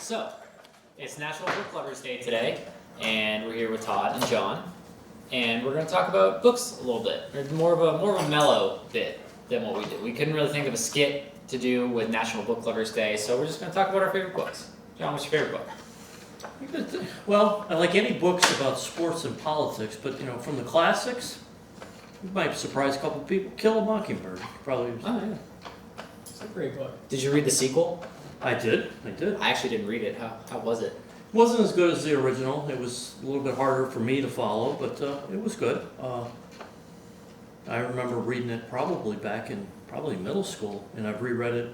So, it's National Book Lovers Day today, and we're here with Todd and John, and we're going to talk about books a little bit. Or more of a mellow bit than what we did. We couldn't really think of a skit to do with National Book Lovers Day, so we're just going to talk about our favorite books. John, what's your favorite book? Well, I like any books about sports and politics, but from the classics, you might surprise a couple of people. Kill a Mockingbird, probably. Oh, yeah. It's a great book. Did you read the sequel? I did. I actually didn't read it. How was it? Wasn't as good as the original. It was a little bit harder for me to follow, but it was good. I remember reading it probably back in middle school, and I've reread it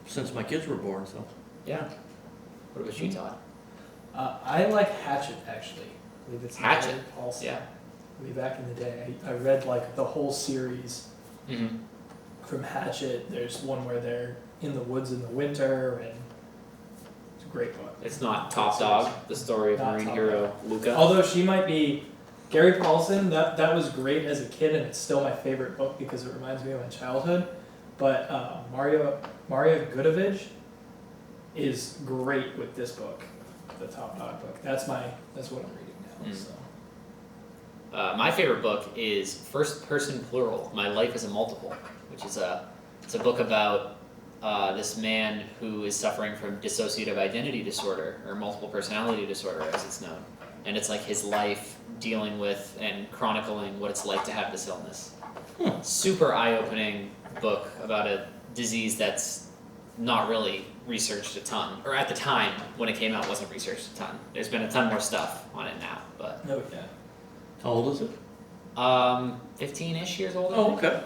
since my kids were born. So yeah. What about you, Todd? I like Hatchet, actually. I believe it's Hatchet? Also. Yeah. Way back in the day, I read the whole series Mm-hmm. from Hatchet. There's one where they're in the woods in the winter, and it's a great book. It's not Top Dog, the story of Not Marine Top hero Luca. Although she might be Gary Paulson, that was great as a kid, and it's still my favorite book because it reminds me of my childhood. But Maria Gudovich is great with this book, the Top Dog book. That's what I'm reading now. So. My favorite book is First Person Plural, My Life as a Multiple, which is it's a book about this man who is suffering from dissociative identity disorder, or multiple personality disorder as it's known. And it's like his life dealing with and chronicling what it's like to have this illness. Super eye-opening book about a disease that's not really researched a ton, or at the time when it came out wasn't researched a ton. There's been a ton more stuff on it now, but... Oh, yeah. how old is it? 15-ish years old. Oh, okay.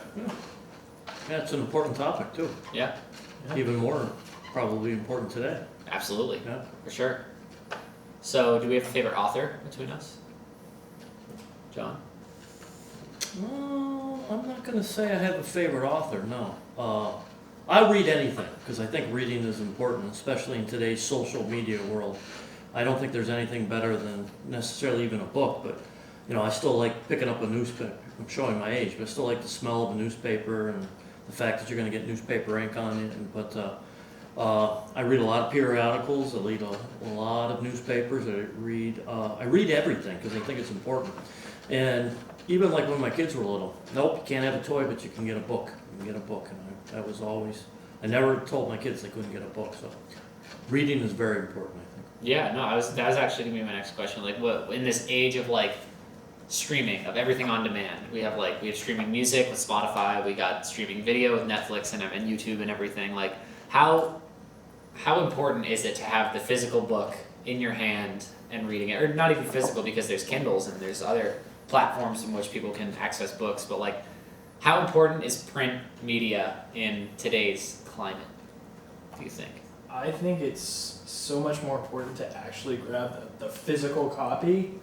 Yeah, it's an important topic too. Yeah. Even more probably important today. Absolutely. Yeah. For sure. So, do we have a favorite author between us? John? Well, I'm not going to say I have a favorite author, no. I read anything, because I think reading is important, especially in today's social media world. I don't think there's anything better than necessarily even a book, but I still like picking up a newspaper. I'm showing my age, but I still like the smell of a newspaper and the fact that you're going to get newspaper ink on it. But I read a lot of periodicals. I read a lot of newspapers. I read everything because I think it's important. And even when my kids were little, nope, you can't have a toy, but you can get a book. You can get a book, and that was always. I never told my kids they couldn't get a book. So reading is very important, I think. Yeah, no, that was actually going to be my next question. What in this age of streaming, of everything on demand, we have streaming music with Spotify, we got streaming video with Netflix and YouTube and everything. How important is it to have the physical book in your hand and reading it, or not even physical because there's Kindles and there's other platforms in which people can access books, but how important is print media in today's climate, do you think? I think it's so much more important to actually grab the physical copy,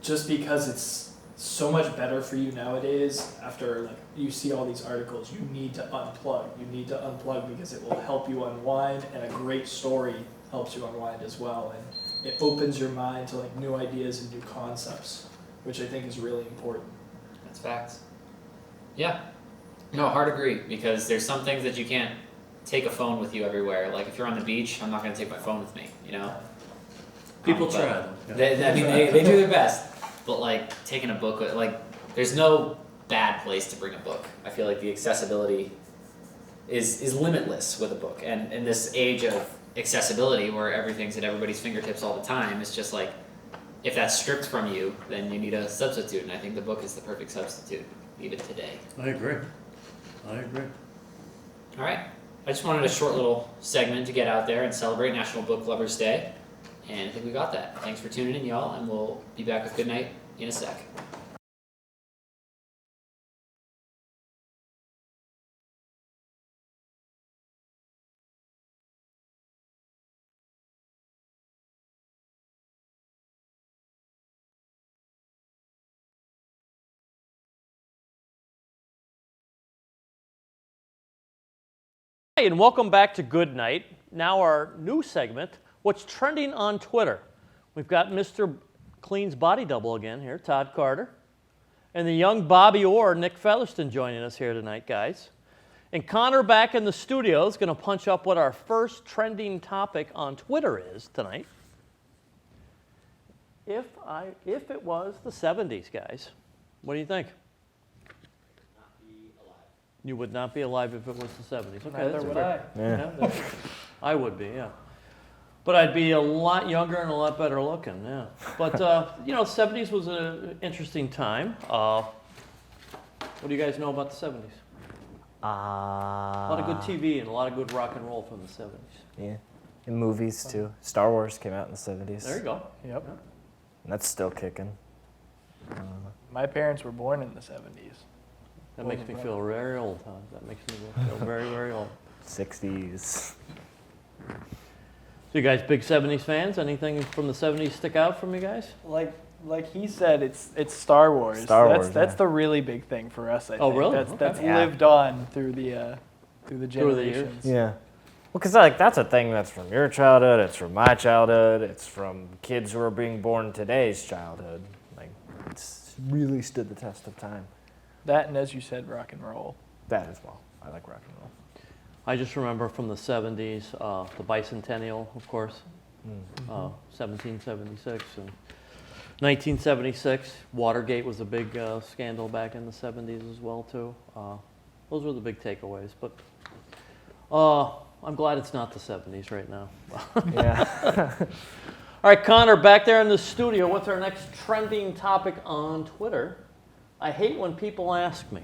just because it's so much better for you nowadays. After you see all these articles, you need to unplug. You need to unplug because it will help you unwind, and a great story helps you unwind as well. And it opens your mind to new ideas and new concepts, which I think is really important. That's facts. Yeah. No, hard agree, because there's some things that you can't take a phone with you everywhere. If you're on the beach, I'm not going to take my phone with me, People try them. Yeah. They do their best. But taking a book, there's no bad place to bring a book. I feel like the accessibility is limitless with a book. And in this age of accessibility where everything's at everybody's fingertips all the time, it's just if that's stripped from you, then you need a substitute. And I think the book is the perfect substitute, even today. I agree. All right. I just wanted a short little segment to get out there and celebrate National Book Lovers Day. And I think we got that. Thanks for tuning in, y'all, and we'll be back with Good Night in a sec. Hi, and welcome back to Good Night. Now our new segment, What's Trending on Twitter. We've got Mr. Clean's body double again here, Todd Carter, and the young Bobby Orr, Nick Featherston, joining us here tonight, guys. And Connor back in the studio is going to punch up what our first trending topic on Twitter is tonight. If it was the 70s, guys, what do you think? You would not be alive if it was the 70s. Okay, Neither that's would fair. I. Yeah, I would be, yeah. But I'd be a lot younger and a lot better looking, yeah. But, 70s was an interesting time. What do you guys know about the 70s? A lot of good TV and a lot of good rock and roll from the 70s. Yeah, and movies too. Star Wars came out in the 70s. There you go. Yep. And that's still kicking. My parents were born in the 70s. That makes me feel very old, huh? That makes me feel very, very old. 60s. So you guys big 70s fans? Anything from the 70s stick out from you guys? Like he said, it's Star Wars. That's the really big thing for us. I think. Oh, really? That's Yeah. lived on through the generations. Through the years. Yeah. Well, because that's a thing that's from your childhood, it's from my childhood, it's from kids who are being born today's childhood. Like, it's really stood the test of time. That, and as you said, rock and roll. That as well. I like rock and roll. I just remember from the 70s, the bicentennial, of course, 1776 and 1976. Watergate was a big scandal back in the 70s as well, too. Those were the big takeaways. But I'm glad it's not the 70s right now. Yeah. All right, Connor, back there in the studio, what's our next trending topic on Twitter? I hate when people ask me.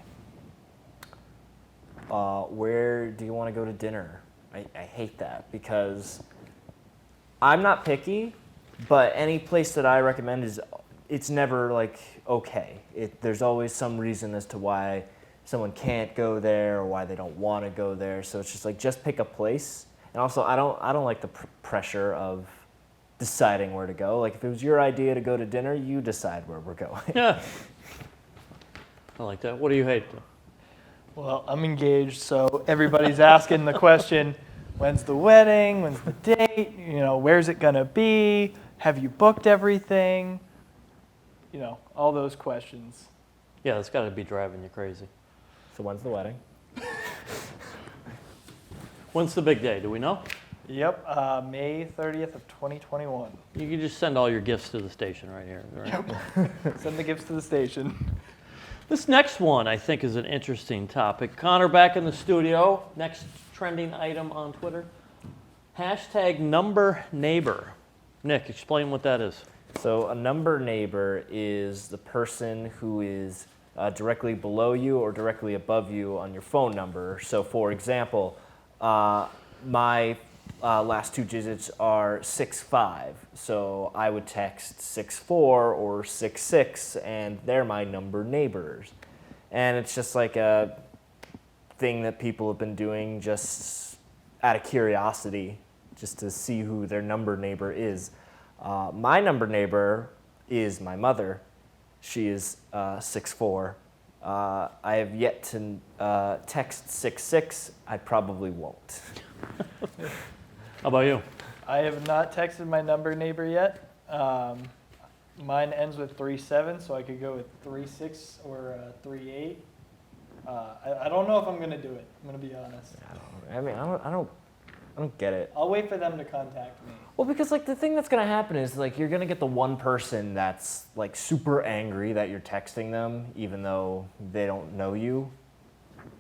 Where do you want to go to dinner? I hate that because I'm not picky, but any place that I recommend it's never like okay. There's always some reason as to why someone can't go there or why they don't want to go there. So it's just like just pick a place. And also I don't like the pressure of deciding where to go. Like if it was your idea to go to dinner, you decide where we're going. Yeah. I like that. What do you hate? Well, I'm engaged, so everybody's asking the question, when's the wedding? When's the date? Where's it going to be? Have you booked everything? All those questions. Yeah, that's got to be driving you crazy. So when's the wedding? When's the big day? Do we know? Yep, May 30th of 2021. You can just send all your gifts to the station right here. Right? Send the gifts to the station. This next one, I think, is an interesting topic. Connor back in the studio. Next trending item on Twitter. Hashtag number neighbor. Nick, explain what that is. So a number neighbor is the person who is directly below you or directly above you on your phone number. So for example, my last two digits are 65. So I would text 64 or 66, and they're my number neighbors. And it's just like a thing that people have been doing just out of curiosity, just to see who their number neighbor is. My number neighbor is my mother. She is 6'4". I have yet to text 66. I probably won't. How about you? I have not texted my number neighbor yet. Mine ends with 37, so I could go with 36 or 38. I don't know if I'm gonna do it. I'm gonna be honest. I don't get it. I'll wait for them to contact me. Well, because like the thing that's gonna happen is like you're gonna get the one person that's like super angry that you're texting them, even though they don't know you,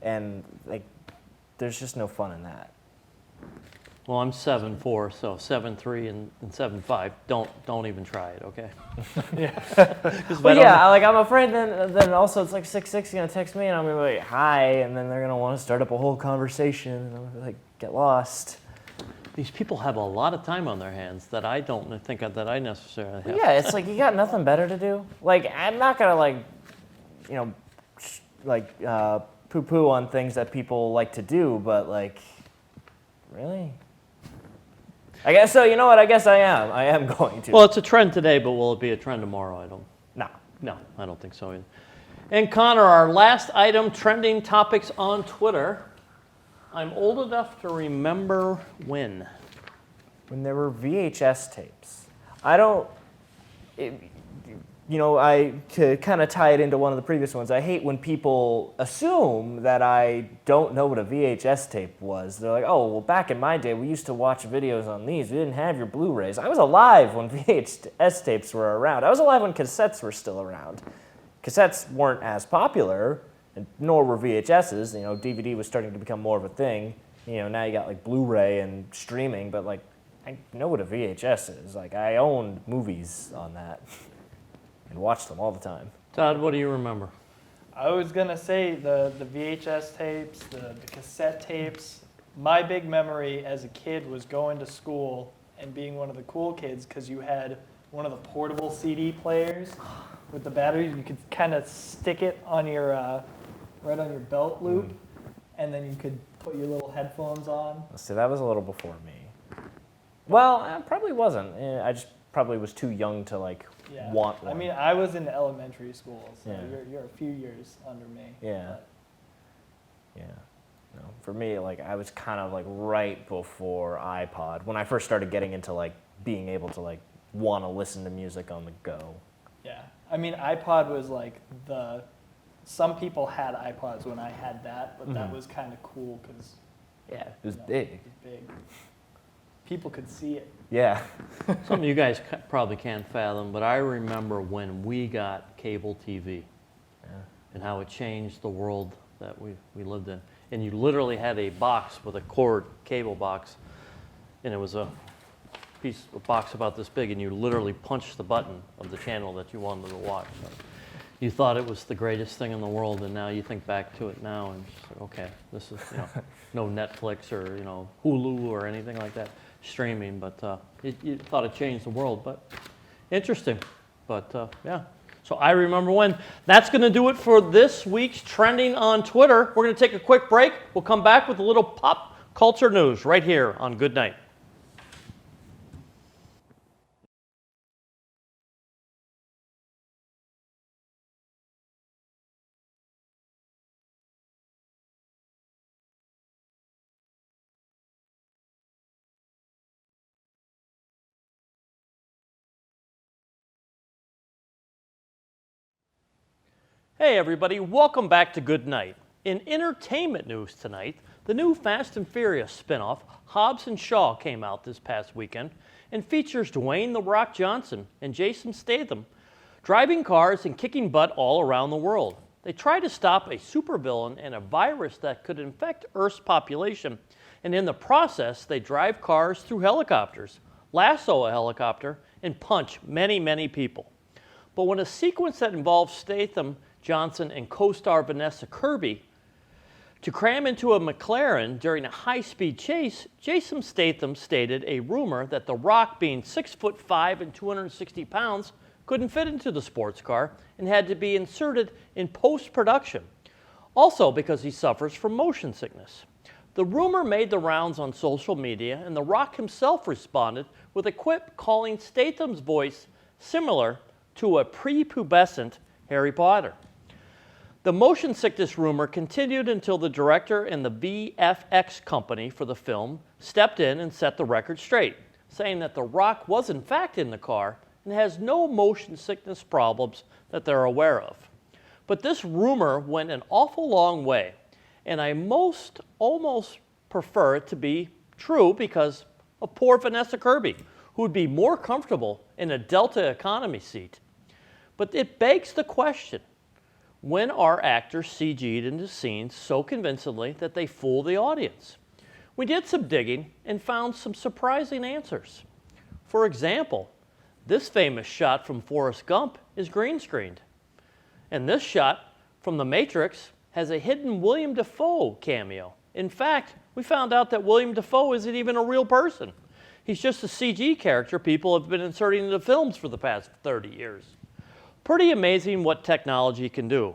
and like there's just no fun in that. Well, I'm 7'4", so 7'3" and 7'5". Don't even try it, okay? But yeah, like I'm afraid then also it's like 6'6" gonna text me and I'm gonna be like hi, and then they're gonna want to start up a whole conversation and I'm gonna like get lost. These people have a lot of time on their hands that I don't think that I necessarily have. Yeah, it's like you got nothing better to do. Like I'm not gonna poo-poo on things that people like to do, but like really. I guess so. You know what? I guess I am. I am going to. Well, it's a trend today, but will it be a trend tomorrow? No. I don't think so either. And Connor, our last item, trending topics on Twitter. I'm old enough to remember when. When there were VHS tapes. to kind of tie it into one of the previous ones, I hate when people assume that I don't know what a VHS tape was. They're like, oh, well, back in my day, we used to watch videos on these. We didn't have your Blu-rays. I was alive when VHS tapes were around. I was alive when cassettes were still around. Cassettes weren't as popular, nor were VHSs. DVD was starting to become more of a thing. Now you got like Blu-ray and streaming, but like, I know what a VHS is. Like, I owned movies on that. And watch them all the time. Todd, what do you remember? I was gonna say the VHS tapes, the cassette tapes. My big memory as a kid was going to school and being one of the cool kids because you had one of the portable CD players with the batteries. You could kind of stick it on your right on your belt loop, and then you could put your little headphones on. See, that was a little before me. Well, I probably wasn't. I just probably was too young to like want one. I mean, I was in elementary school, so Yeah. you're a few years under me. Yeah. Yeah. No, for me, like I was kind of like right before iPod when I first started getting into like being able to like want to listen to music on the go. Yeah, I mean, iPod was like some people had iPods when I had that, but that was kind of cool because Yeah, it was it big. was big. People could see it. Yeah. Something you guys probably can't fathom, but I remember when we got cable TV and how it changed the world that we lived in. And you literally had a box with a cord cable box, and it was a box about this big, and you literally punched the button of the channel that you wanted to watch. So you thought it was the greatest thing in the world, and now you think back to it now, and it's like, okay, this is no Netflix or Hulu or anything like that streaming, but you thought it changed the world, but interesting. But yeah, so I remember when. That's going to do it for this week's Trending on Twitter. We're going to take a quick break. We'll come back with a little pop culture news right here on Good Night. Hey everybody, welcome back to Good Night. In entertainment news tonight, the new Fast and Furious spinoff, Hobbs and Shaw, came out this past weekend and features Dwayne "The Rock" Johnson and Jason Statham driving cars and kicking butt all around the world. They try to stop a supervillain and a virus that could infect Earth's population, and in the process, they drive cars through helicopters, lasso a helicopter, and punch many, many people. But when a sequence that involves Statham, Johnson, and co-star Vanessa Kirby to cram into a McLaren during a high-speed chase, Jason Statham stated a rumor that The Rock, being 6'5" and 260 pounds, couldn't fit into the sports car and had to be inserted in post-production, also because he suffers from motion sickness. The rumor made the rounds on social media, and The Rock himself responded with a quip calling Statham's voice similar to a prepubescent Harry Potter. The motion sickness rumor continued until the director and the VFX company for the film stepped in and set the record straight, saying that The Rock was in fact in the car and has no motion sickness problems that they're aware of. But this rumor went an awful long way, and I almost prefer it to be true because of poor Vanessa Kirby, who would be more comfortable in a Delta economy seat. But it begs the question, when are actors CG'd into scenes so convincingly that they fool the audience? We did some digging and found some surprising answers. For example, this famous shot from Forrest Gump is green screened. And this shot from The Matrix has a hidden William Dafoe cameo. In fact, we found out that William Dafoe isn't even a real person. He's just a CG character people have been inserting into films for the past 30 years. Pretty amazing what technology can do.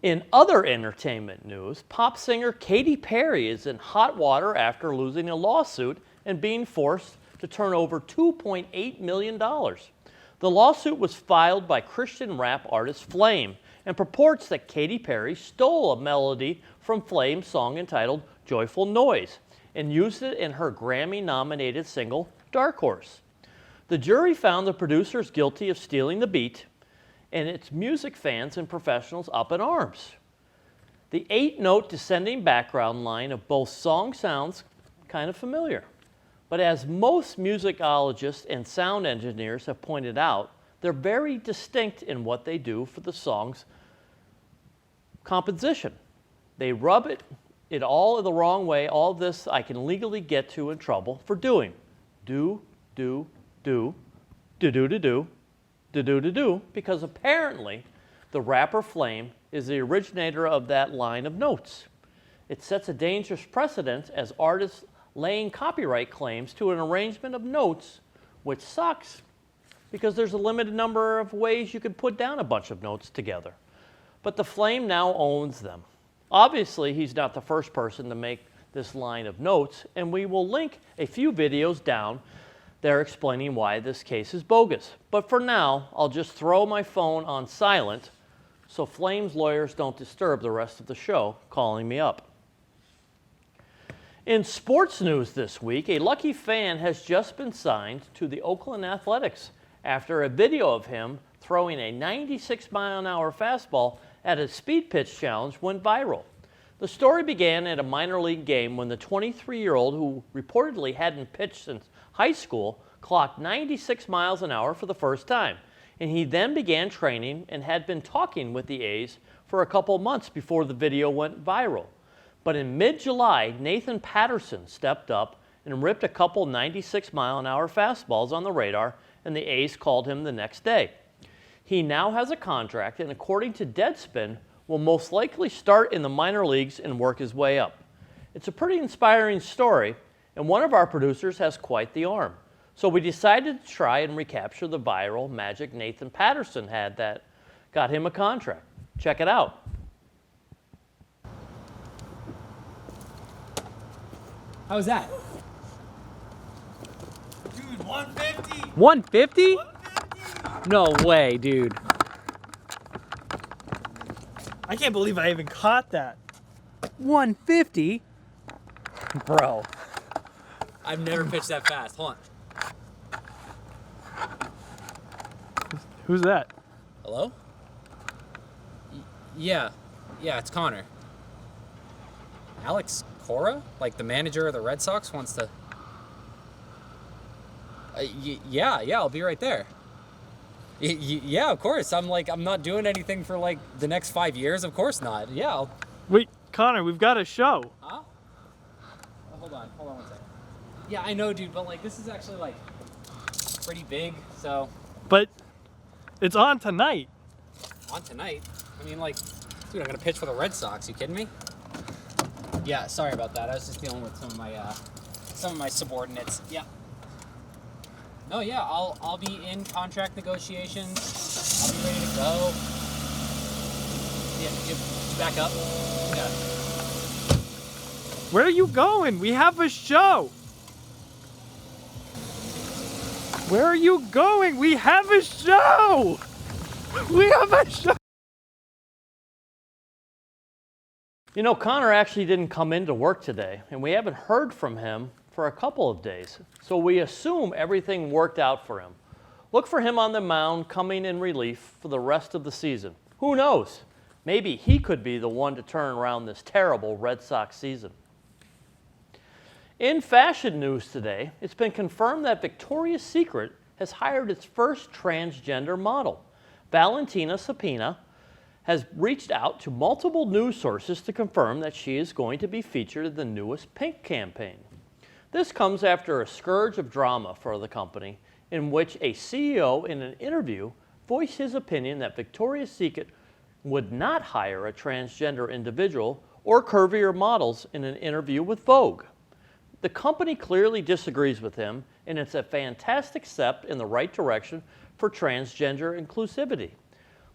In other entertainment news, pop singer Katy Perry is in hot water after losing a lawsuit and being forced to turn over $2.8 million. The lawsuit was filed by Christian rap artist Flame and purports that Katy Perry stole a melody from Flame's song entitled Joyful Noise and used it in her Grammy-nominated single Dark Horse. The jury found the producers guilty of stealing the beat, and its music fans and professionals up in arms. The 8-note descending background line of both songs sounds kind of familiar. But as most musicologists and sound engineers have pointed out, they're very distinct in what they do for the song's composition. They rub it all the wrong way. All this I can legally get to in trouble for doing. Do, do, do, do, do, do, do, do, do, do, do, because apparently the rapper Flame is the originator of that line of notes. It sets a dangerous precedent as artists laying copyright claims to an arrangement of notes, which sucks because there's a limited number of ways you could put down a bunch of notes together. But the Flame now owns them. Obviously, he's not the first person to make this line of notes, and we will link a few videos down there explaining why this case is bogus. But for now, I'll just throw my phone on silent so Flame's lawyers don't disturb the rest of the show calling me up. In sports news this week, a lucky fan has just been signed to the Oakland Athletics after a video of him throwing a 96-mile-an-hour fastball at a speed pitch challenge went viral. The story began at a minor league game when the 23-year-old, who reportedly hadn't pitched since high school, clocked 96 miles an hour for the first time. And he then began training and had been talking with the A's for a couple months before the video went viral. But in mid-July, Nathan Patterson stepped up and ripped a couple 96-mile-an-hour fastballs on the radar, and the A's called him the next day. He now has a contract, and according to Deadspin, will most likely start in the minor leagues and work his way up. It's a pretty inspiring story, and one of our producers has quite the arm. So we decided to try and recapture the viral magic Nathan Patterson had that got him a contract. Check it out. How was that? Dude, 150! 150? 150! No way, dude. I can't believe I even caught that. 150? Bro. I've never pitched that fast. Hold on. Who's that? Hello? Yeah, it's Connor. Alex Cora? Like the manager of the Red Sox wants to... yeah, I'll be right there. Yeah, of course. I'm not doing anything for like the next 5 years. Of course not. Yeah. Wait, Connor, we've got a show. Huh? Oh, hold on 1 second. Yeah, I know, dude, but like this is actually like pretty big, so. But it's on tonight. On tonight? I mean, like, dude, I'm gonna pitch for the Red Sox. You kidding me? Yeah, sorry about that. I was just dealing with some of my subordinates. Yeah. No, yeah, I'll be in contract negotiations. I'll be ready to go. Yeah, did you back up? Yeah. Where are you going? We have a show. Where are you going? We have a show. We have a show. You know, Connor actually didn't come into work today, and we haven't heard from him for a couple of days. So we assume everything worked out for him. Look for him on the mound coming in relief for the rest of the season. Who knows? Maybe he could be the one to turn around this terrible Red Sox season. In fashion news today, it's been confirmed that Victoria's Secret has hired its first transgender model. Valentina Sapina has reached out to multiple news sources to confirm that she is going to be featured in the newest Pink campaign. This comes after a scourge of drama for the company, in which a CEO in an interview voiced his opinion that Victoria's Secret would not hire a transgender individual or curvier models in an interview with Vogue. The company clearly disagrees with him, and it's a fantastic step in the right direction for transgender inclusivity.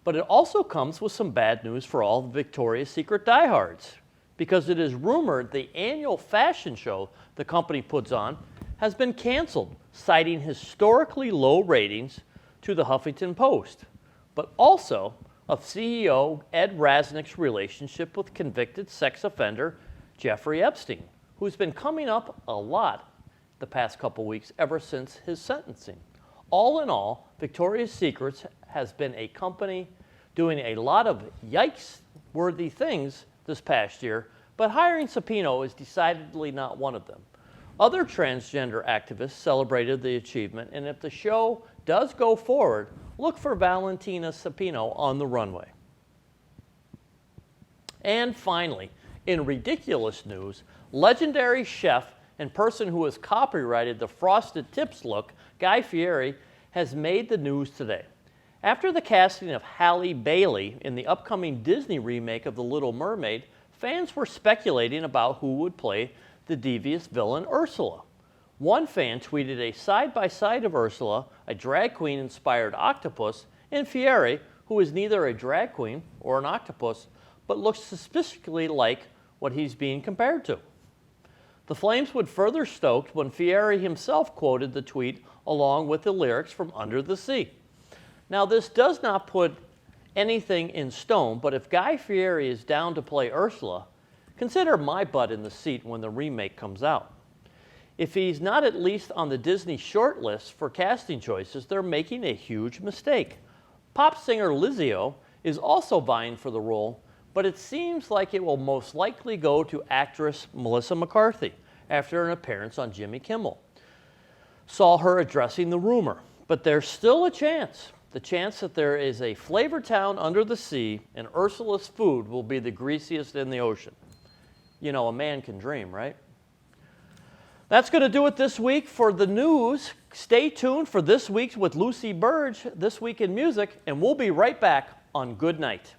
But it also comes with some bad news for all the Victoria's Secret diehards, because it is rumored the annual fashion show the company puts on has been canceled, citing historically low ratings to the Huffington Post, but also of CEO Ed Rasnick's relationship with convicted sex offender Jeffrey Epstein, who's been coming up a lot the past couple weeks ever since his sentencing. All in all, Victoria's Secrets has been a company doing a lot of yikes-worthy things this past year, but hiring Supino is decidedly not one of them. Other transgender activists celebrated the achievement, and if the show does go forward, look for Valentina Supino on the runway. And finally, in ridiculous news, legendary chef and person who has copyrighted the Frosted Tips look, Guy Fieri, has made the news today. After the casting of Halle Bailey in the upcoming Disney remake of The Little Mermaid, fans were speculating about who would play the devious villain Ursula. One fan tweeted a side-by-side of Ursula, a drag queen-inspired octopus, and Fieri, who is neither a drag queen or an octopus, but looks suspiciously like what he's being compared to. The flames would further stoked when Fieri himself quoted the tweet along with the lyrics from Under the Sea. Now, this does not put anything in stone, but if Guy Fieri is down to play Ursula, consider my butt in the seat when the remake comes out. If he's not at least on the Disney shortlist for casting choices, they're making a huge mistake. Pop singer Lizzo is also vying for the role, but it seems like it will most likely go to actress Melissa McCarthy after an appearance on Jimmy Kimmel. Saw her addressing the rumor, but there's still a chance. The chance that there is a flavor town under the sea and Ursula's food will be the greasiest in the ocean. You know, a man can dream, right? That's going to do it this week for the news. Stay tuned for This Week's with Lucy Burdge, This Week in Music, and we'll be right back on Good Night.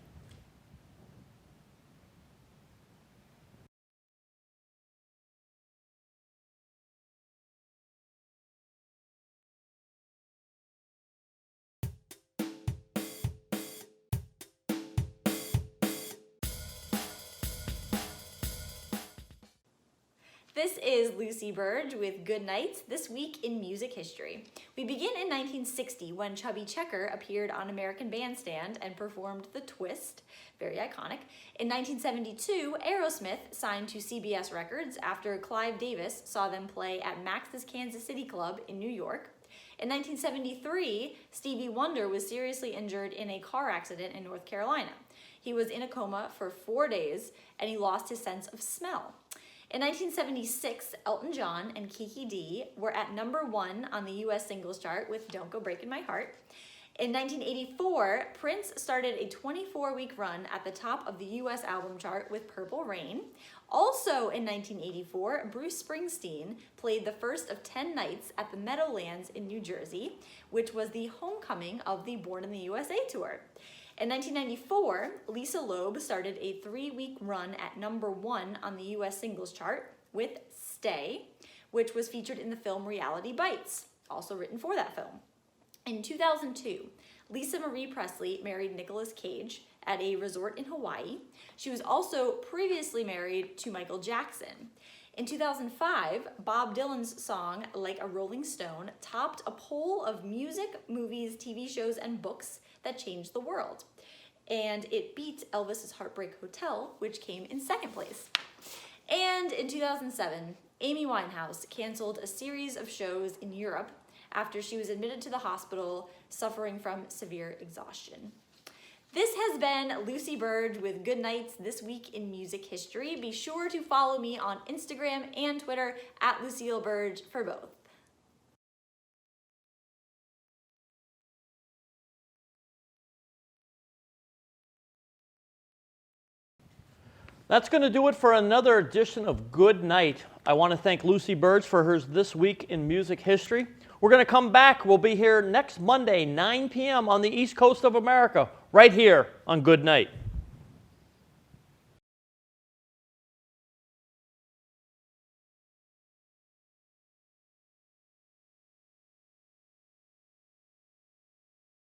This is Lucy Burdge with Good Nights, This Week in Music History. We begin in 1960 when Chubby Checker appeared on American Bandstand and performed The Twist, very iconic. In 1972, Aerosmith signed to CBS Records after Clive Davis saw them play at Max's Kansas City Club in New York. In 1973, Stevie Wonder was seriously injured in a car accident in North Carolina. He was in a coma for 4 days and he lost his sense of smell. In 1976, Elton John and Kiki Dee were at #1 on the US singles chart with Don't Go Breaking My Heart. In 1984, Prince started a 24-week run at the top of the US album chart with Purple Rain. Also in 1984, Bruce Springsteen played the first of 10 nights at the Meadowlands in New Jersey, which was the homecoming of the Born in the USA tour. In 1994, Lisa Loeb started a 3-week run at #1 on the US singles chart with Stay, which was featured in the film Reality Bites, also written for that film. In 2002, Lisa Marie Presley married Nicolas Cage at a resort in Hawaii. She was also previously married to Michael Jackson. In 2005, Bob Dylan's song Like a Rolling Stone topped a poll of music, movies, TV shows, and books that changed the world. And it beat Elvis's Heartbreak Hotel, which came in second place. And in 2007, Amy Winehouse canceled a series of shows in Europe after she was admitted to the hospital suffering from severe exhaustion. This has been Lucy Burdge with Good Nights, This Week in Music History. Be sure to follow me on Instagram and Twitter at Lucille Burdge for both. That's going to do it for another edition of Good Night. I want to thank Lucy Burdge for her This Week in Music History. We're going to come back. We'll be here next Monday, 9 p.m. on the East Coast of America, right here on Good Night.